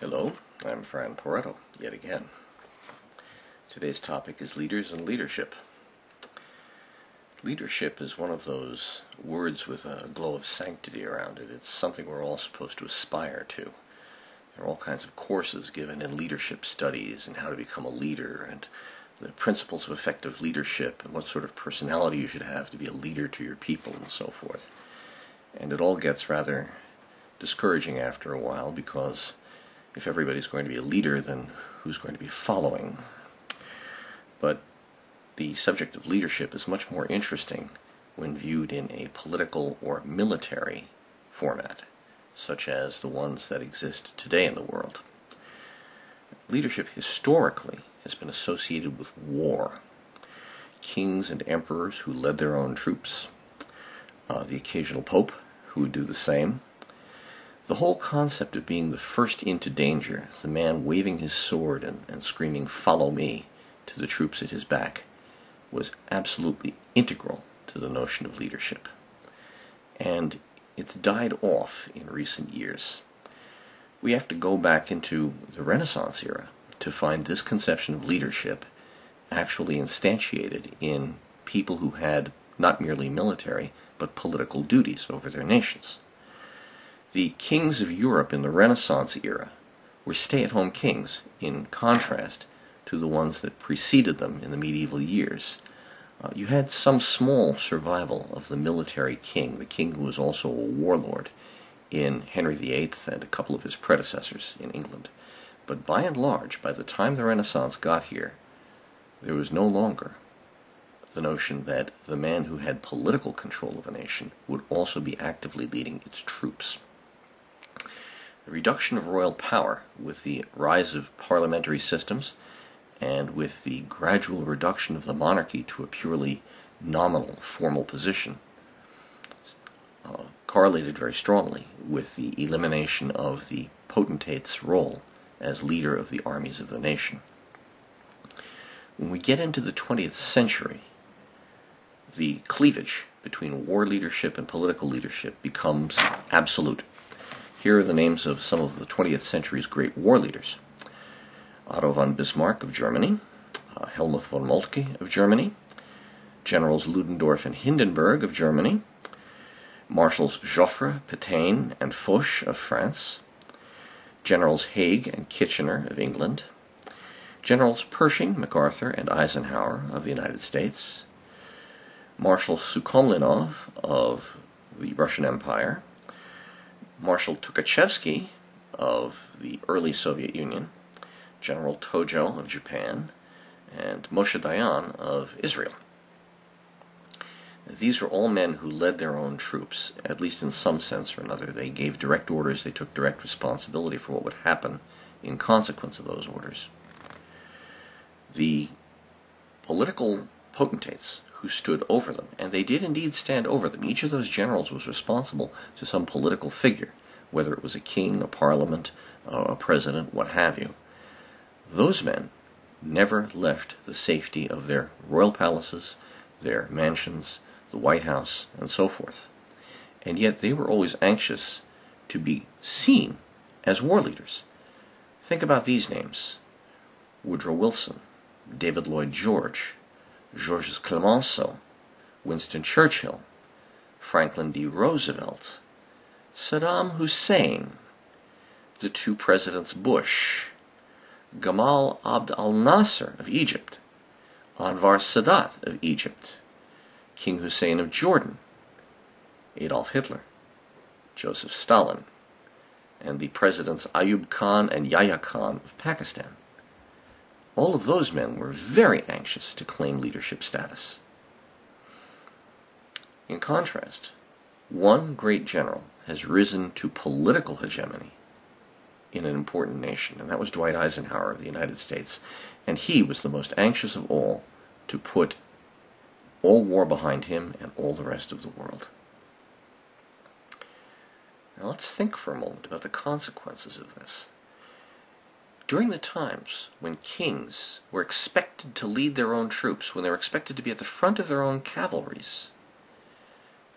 Hello, I'm Fran Poretto, yet again. Today's topic is leaders and leadership. Leadership is one of those words with a glow of sanctity around it. It's something we're all supposed to aspire to. There are all kinds of courses given in leadership studies and how to become a leader and the principles of effective leadership and what sort of personality you should have to be a leader to your people and so forth. And it all gets rather discouraging after a while, because if everybody's going to be a leader, then who's going to be following? But the subject of leadership is much more interesting when viewed in a political or military format, such as the ones that exist today in the world. Leadership historically has been associated with war. Kings and emperors who led their own troops, the occasional pope who would do the same. The whole concept of being the first into danger, the man waving his sword and screaming, "Follow me," to the troops at his back, was absolutely integral to the notion of leadership. And it's died off in recent years. We have to go back into the Renaissance era to find this conception of leadership actually instantiated in people who had not merely military, but political duties over their nations. The kings of Europe in the Renaissance era were stay-at-home kings, in contrast to the ones that preceded them in the medieval years. You had some small survival of the military king, the king who was also a warlord, in Henry VIII and a couple of his predecessors in England. But by and large, by the time the Renaissance got here, there was no longer the notion that the man who had political control of a nation would also be actively leading its troops. The reduction of royal power with the rise of parliamentary systems and with the gradual reduction of the monarchy to a purely nominal, formal position correlated very strongly with the elimination of the potentate's role as leader of the armies of the nation. When we get into the 20th century, the cleavage between war leadership and political leadership becomes absolute. Here are the names of some of the 20th century's great war leaders. Otto von Bismarck of Germany, Helmut von Moltke of Germany, Generals Ludendorff and Hindenburg of Germany, Marshals Joffre, Pétain, and Foch of France, Generals Haig and Kitchener of England, Generals Pershing, MacArthur, and Eisenhower of the United States, Marshal Sukhomlinov of the Russian Empire, Marshal Tukhachevsky of the early Soviet Union, General Tojo of Japan, and Moshe Dayan of Israel. These were all men who led their own troops, at least in some sense or another. They gave direct orders, they took direct responsibility for what would happen in consequence of those orders. The political potentates who stood over them, and they did indeed stand over them. Each of those generals was responsible to some political figure, whether it was a king, a parliament, a president, what have you. Those men never left the safety of their royal palaces, their mansions, the White House, and so forth. And yet they were always anxious to be seen as war leaders. Think about these names: Woodrow Wilson, David Lloyd George, Georges Clemenceau, Winston Churchill, Franklin D. Roosevelt, Saddam Hussein, the two presidents Bush, Gamal Abd al-Nasser of Egypt, Anwar Sadat of Egypt, King Hussein of Jordan, Adolf Hitler, Joseph Stalin, and the presidents Ayub Khan and Yahya Khan of Pakistan. All of those men were very anxious to claim leadership status. In contrast, one great general has risen to political hegemony in an important nation, and that was Dwight Eisenhower of the United States. And he was the most anxious of all to put all war behind him and all the rest of the world. Now let's think for a moment about the consequences of this. During the times when kings were expected to lead their own troops, when they were expected to be at the front of their own cavalries,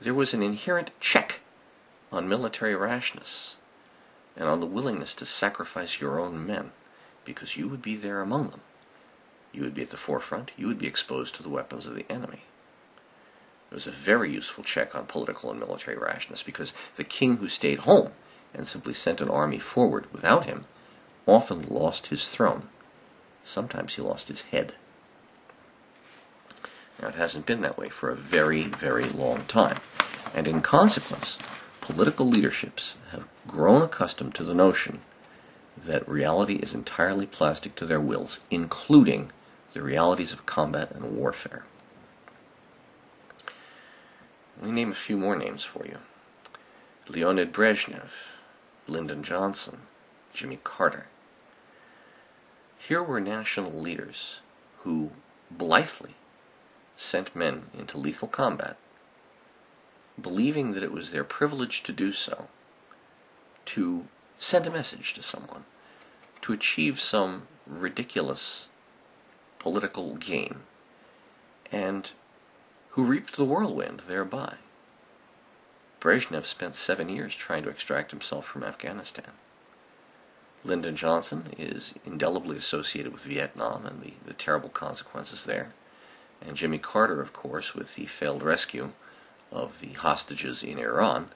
there was an inherent check on military rashness. and on the willingness to sacrifice your own men, because you would be there among them. You would be at the forefront. You would be exposed to the weapons of the enemy. It was a very useful check on political and military rashness, because the king who stayed home and simply sent an army forward without him often lost his throne. Sometimes he lost his head. Now, it hasn't been that way for a very, very long time. And in consequence, political leaderships have grown accustomed to the notion that reality is entirely plastic to their wills, including the realities of combat and warfare. Let me name a few more names for you. Leonid Brezhnev, Lyndon Johnson, Jimmy Carter. Here were national leaders who blithely sent men into lethal combat, believing that it was their privilege to do so, to send a message to someone, to achieve some ridiculous political gain, and who reaped the whirlwind thereby. Brezhnev spent 7 years trying to extract himself from Afghanistan. Lyndon Johnson is indelibly associated with Vietnam and the terrible consequences there. And Jimmy Carter, of course, with the failed rescue of the hostages in Iran,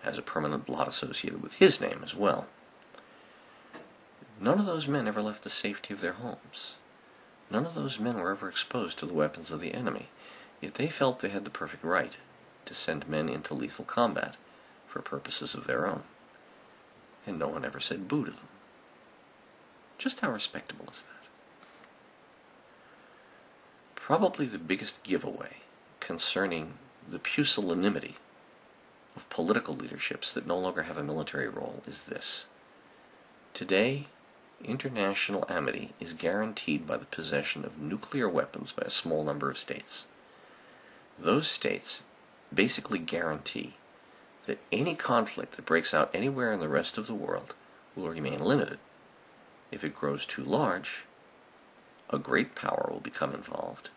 has a permanent blot associated with his name as well. None of those men ever left the safety of their homes. None of those men were ever exposed to the weapons of the enemy, yet they felt they had the perfect right to send men into lethal combat for purposes of their own. And no one ever said boo to them. Just how respectable is that? Probably the biggest giveaway concerning the pusillanimity of political leaderships that no longer have a military role is this. Today, international amity is guaranteed by the possession of nuclear weapons by a small number of states. Those states basically guarantee that any conflict that breaks out anywhere in the rest of the world will remain limited. If it grows too large, a great power will become involved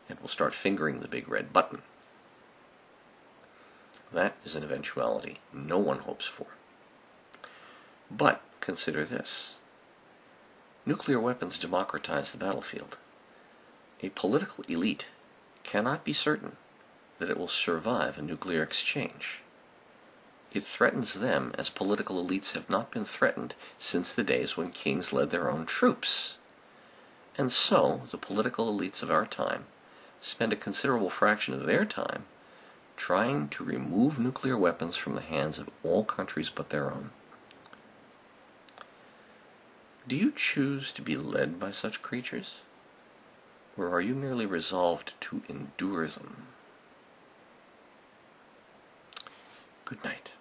and will start fingering the big red button. That is an eventuality no one hopes for. But consider this. Nuclear weapons democratize the battlefield. A political elite cannot be certain that it will survive a nuclear exchange. It threatens them as political elites have not been threatened since the days when kings led their own troops. And so, the political elites of our time spend a considerable fraction of their time trying to remove nuclear weapons from the hands of all countries but their own. Do you choose to be led by such creatures? Or are you merely resolved to endure them? Good night.